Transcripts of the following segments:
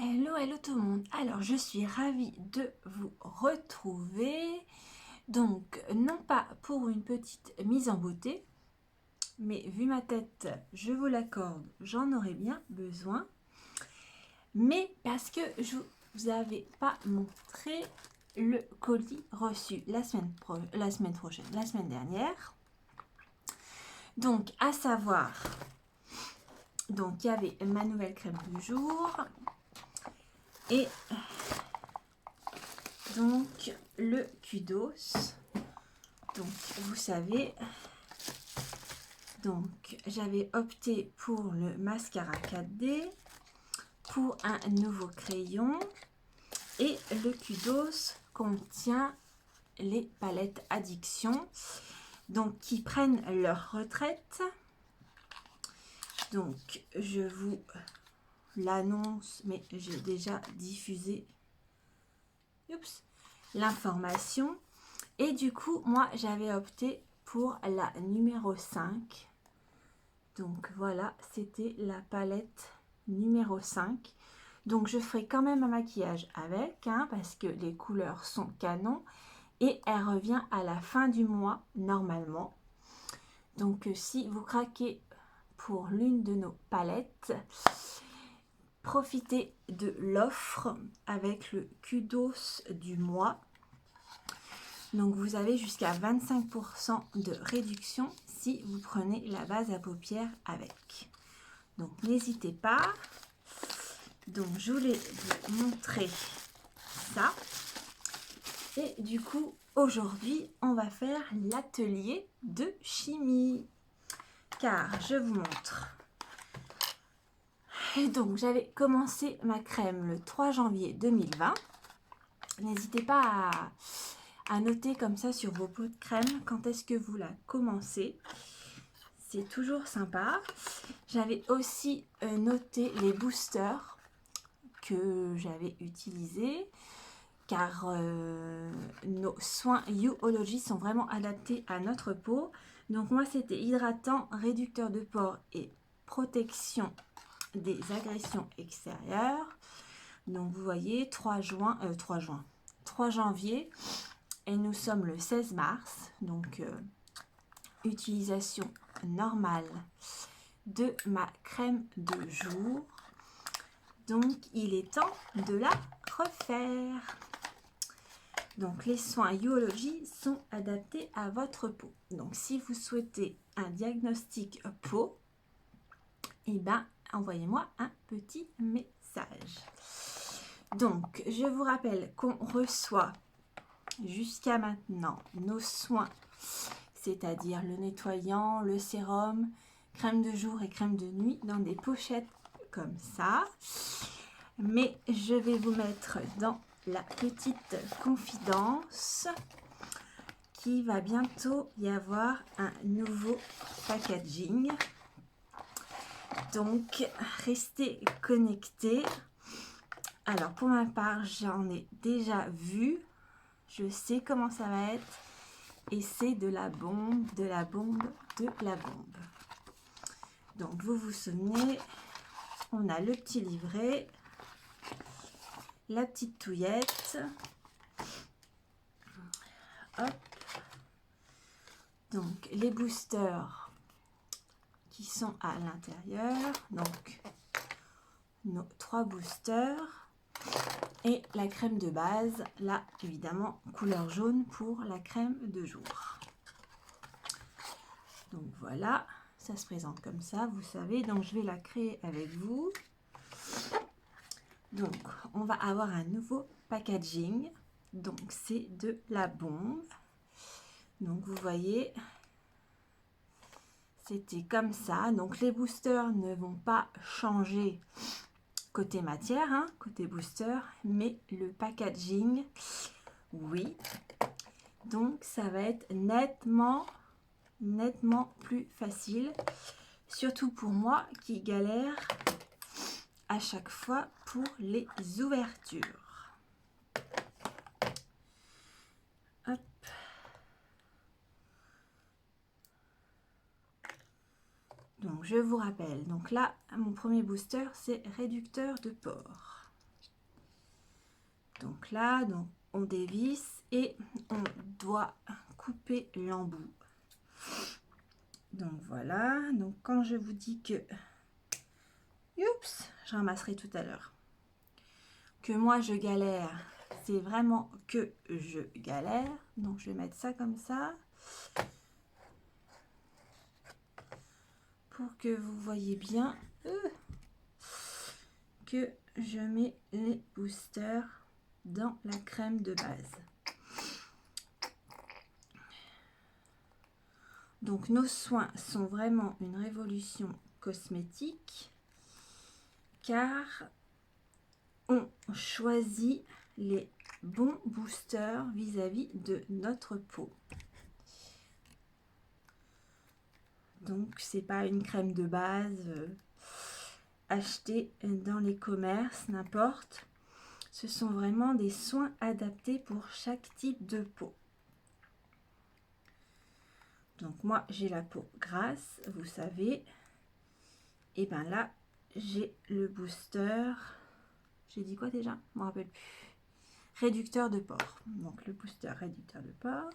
Hello, hello tout le monde. Alors, je suis ravie de vous retrouver. Donc, non pas pour une petite mise en beauté, mais vu ma tête, je vous l'accorde, j'en aurais bien besoin. Mais parce que je vous avais pas montré le colis reçu la semaine dernière. Donc, à savoir, donc il y avait ma nouvelle crème du jour. Et donc le kudos, donc vous savez, donc j'avais opté pour le mascara 4D, pour un nouveau crayon, et le kudos contient les palettes addiction, donc qui prennent leur retraite. Donc je vous l'annonce, mais j'ai déjà diffusé l'information. Et du coup, moi, j'avais opté pour la numéro 5. Donc voilà, c'était la palette numéro 5. Donc je ferai quand même un maquillage avec, parce que les couleurs sont canon. Et elle revient à la fin du mois, normalement. Donc si vous craquez pour l'une de nos palettes, profitez de l'offre avec le kudos du mois. Donc vous avez jusqu'à 25% de réduction si vous prenez la base à paupières avec. Donc n'hésitez pas. Donc je voulais vous montrer ça. Et du coup, aujourd'hui, on va faire l'atelier de chimie. Car je vous montre. Et donc j'avais commencé ma crème le 3 janvier 2020. N'hésitez pas à noter comme ça sur vos pots de crème quand est-ce que vous la commencez. C'est toujours sympa. J'avais aussi noté les boosters que j'avais utilisés, car nos soins Youology sont vraiment adaptés à notre peau. Donc moi c'était hydratant, réducteur de pores et protection des agressions extérieures. Donc vous voyez 3 janvier et nous sommes le 16 mars. Donc utilisation normale de ma crème de jour. Donc il est temps de la refaire. Donc les soins Youology sont adaptés à votre peau. Donc si vous souhaitez un diagnostic peau, et ben envoyez-moi un petit message. Donc je vous rappelle qu'on reçoit jusqu'à maintenant nos soins, c'est-à-dire le nettoyant, le sérum, crème de jour et crème de nuit dans des pochettes comme ça. Mais je vais vous mettre dans la petite confidence qui va bientôt y avoir un nouveau packaging. Donc restez connectés. Alors pour ma part, j'en ai déjà vu. Je sais comment ça va être. Et c'est de la bombe, de la bombe, de la bombe. Donc vous vous souvenez, on a le petit livret, la petite touillette. Hop. Donc les boosters qui sont à l'intérieur. Donc nos 3 boosters. Et la crème de base, là évidemment couleur jaune pour la crème de jour. Donc voilà, ça se présente comme ça, vous savez. Donc je vais la créer avec vous. Donc on va avoir un nouveau packaging. Donc c'est de la bombe. Donc vous voyez, c'était comme ça. Donc les boosters ne vont pas changer côté matière, côté booster, mais le packaging, oui. Donc ça va être nettement plus facile, surtout pour moi qui galère à chaque fois pour les ouvertures. Hop. Donc je vous rappelle, donc là mon premier booster c'est réducteur de pores. Donc là, donc, on dévisse et on doit couper l'embout. Donc voilà, donc quand je vous dis que, oups, je ramasserai tout à l'heure, que moi je galère, c'est vraiment que je galère. Donc je vais mettre ça comme ça pour que vous voyez bien que je mets les boosters dans la crème de base. Donc nos soins sont vraiment une révolution cosmétique car on choisit les bons boosters vis-à-vis de notre peau. Donc c'est pas une crème de base achetée dans les commerces, n'importe. Ce sont vraiment des soins adaptés pour chaque type de peau. Donc moi j'ai la peau grasse, vous savez. Et ben là j'ai le booster. J'ai dit quoi déjà? Je me rappelle plus. Réducteur de pores. Donc le booster réducteur de pores.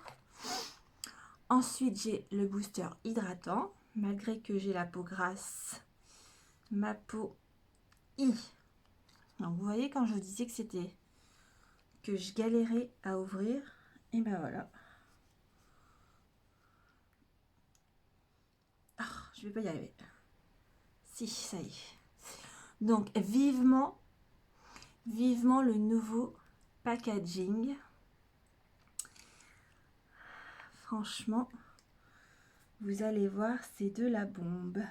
Ensuite j'ai le booster hydratant. Malgré que j'ai la peau grasse, ma peau I. Donc vous voyez quand je vous disais que c'était que je galérais à ouvrir, et ben voilà. Oh, je vais pas y arriver. Si, ça y est. Donc vivement le nouveau packaging. Franchement, vous allez voir, c'est de la bombe.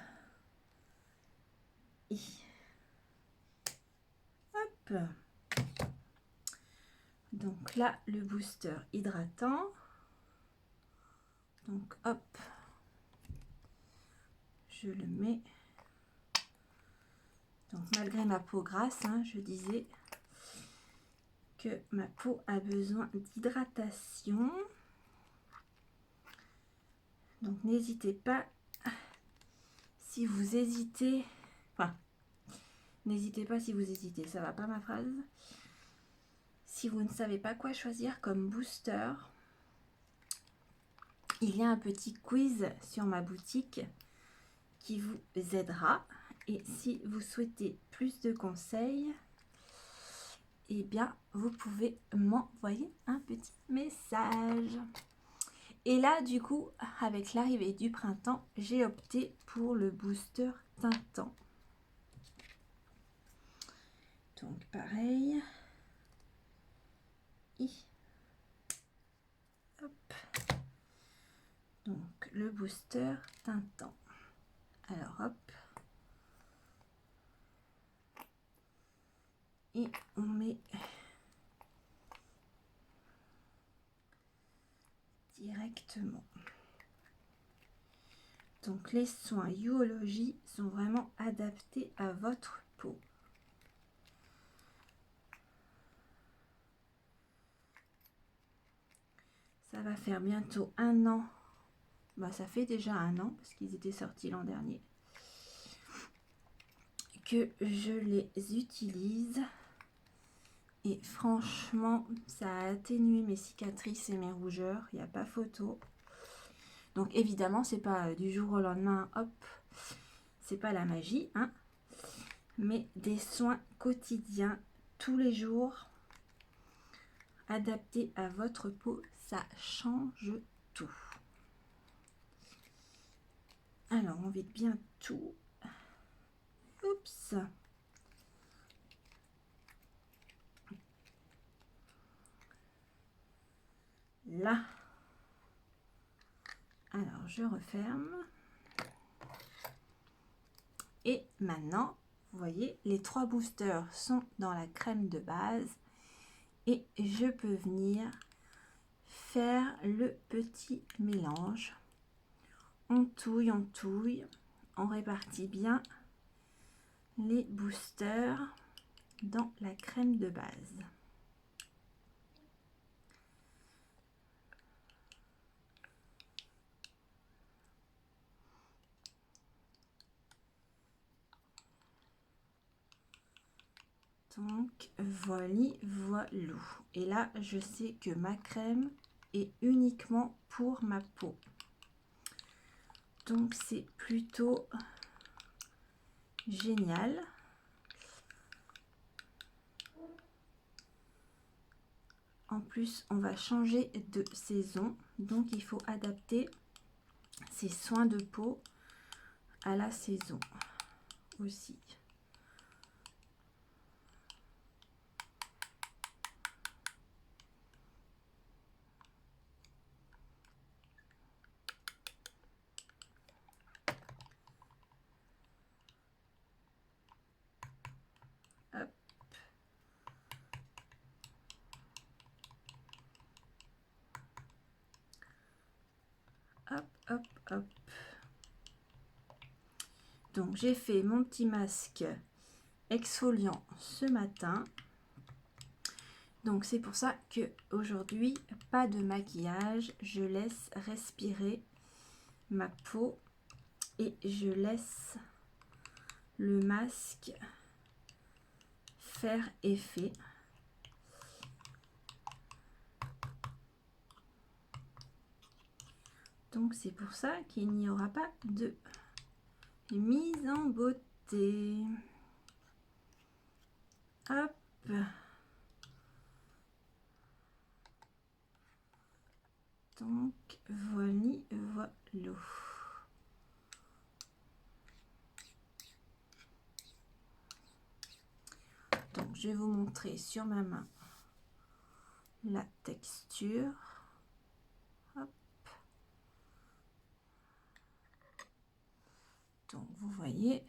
Et hop. Donc là, le booster hydratant. Donc hop, je le mets. Donc malgré ma peau grasse, hein, je disais que ma peau a besoin d'hydratation. Donc n'hésitez pas, si vous hésitez, enfin, n'hésitez pas si vous hésitez, ça va pas ma phrase. Si vous ne savez pas quoi choisir comme booster, il y a un petit quiz sur ma boutique qui vous aidera. Et si vous souhaitez plus de conseils, eh bien, vous pouvez m'envoyer un petit message. Et là, du coup, avec l'arrivée du printemps, j'ai opté pour le booster teintant. Donc, pareil. Et hop. Donc, le booster teintant. Alors, hop. Et on met directement. Donc les soins Youology sont vraiment adaptés à votre peau. Ça va faire bientôt 1 an. Bah, ça fait déjà 1 an parce qu'ils étaient sortis l'an dernier. Que je les utilise. Et franchement, ça a atténué mes cicatrices et mes rougeurs. Il n'y a pas photo. Donc évidemment, c'est pas du jour au lendemain, hop, c'est pas la magie, hein, mais des soins quotidiens, tous les jours, adaptés à votre peau, ça change tout. Alors, on vide bien tout. Oups. Là. Alors, je referme. Et maintenant, vous voyez, les 3 boosters sont dans la crème de base. Et je peux venir faire le petit mélange. On touille, on répartit bien les boosters dans la crème de base. Donc voilà. Et là, je sais que ma crème est uniquement pour ma peau. Donc c'est plutôt génial. En plus, on va changer de saison, donc il faut adapter ses soins de peau à la saison aussi. Hop. Hop, hop, hop. Donc j'ai fait mon petit masque exfoliant ce matin. Donc c'est pour ça que aujourd'hui pas de maquillage, je laisse respirer ma peau et je laisse le masque faire effet. Donc c'est pour ça qu'il n'y aura pas de mise en beauté. Hop. Donc voilà. Donc je vais vous montrer sur ma main la texture. Hop. Donc vous voyez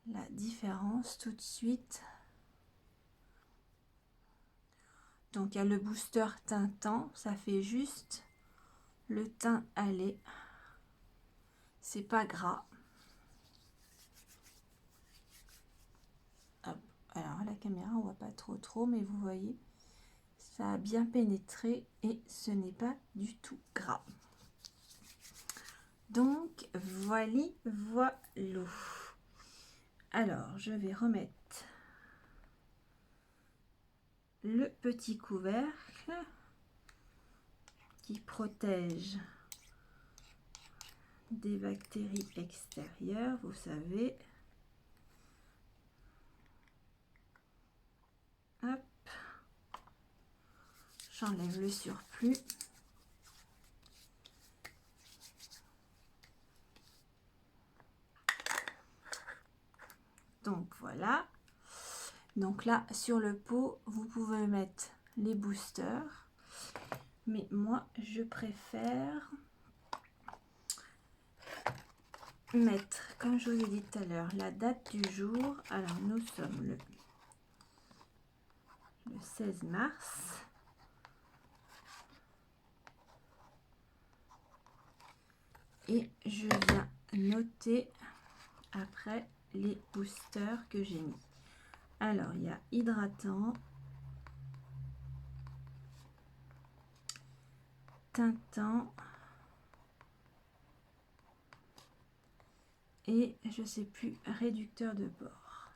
la différence tout de suite. Donc il y a le booster teintant, ça fait juste le teint allé. C'est pas gras. Hop. Alors à la caméra on voit pas trop, mais vous voyez, ça a bien pénétré et ce n'est pas du tout gras. Donc voilà. Alors je vais remettre le petit couvercle qui protège des bactéries extérieures, vous savez. Hop, j'enlève le surplus. Donc voilà. Donc là sur le pot vous pouvez mettre les boosters, mais moi je préfère mettre, comme je vous ai dit tout à l'heure, la date du jour. Alors nous sommes le 16 mars. Et je viens noter après les boosters que j'ai mis. Alors il y a hydratant, teintant et je sais plus, réducteur de pores.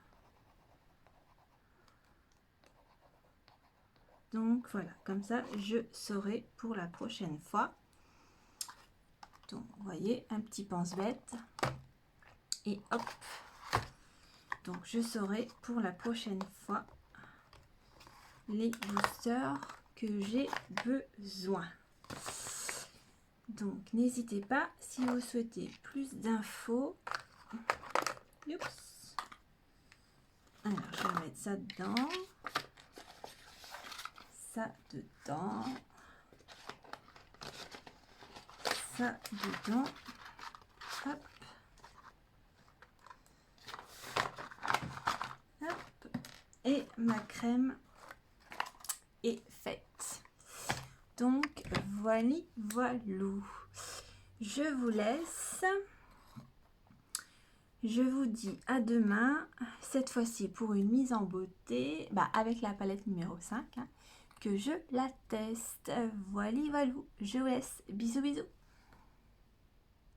Donc voilà, comme ça je saurai pour la prochaine fois. Donc vous voyez, un petit pense-bête et hop. Donc je saurai pour la prochaine fois les boosters que j'ai besoin. Donc n'hésitez pas, si vous souhaitez plus d'infos. Alors je vais mettre ça dedans, ça dedans, ça dedans. Hop. Hop. Et ma crème est faite. Donc voilà. Je vous laisse. Je vous dis à demain, cette fois-ci pour une mise en beauté, avec la palette numéro 5, que je la teste. Voilà, je vous laisse. Bisous, bisous.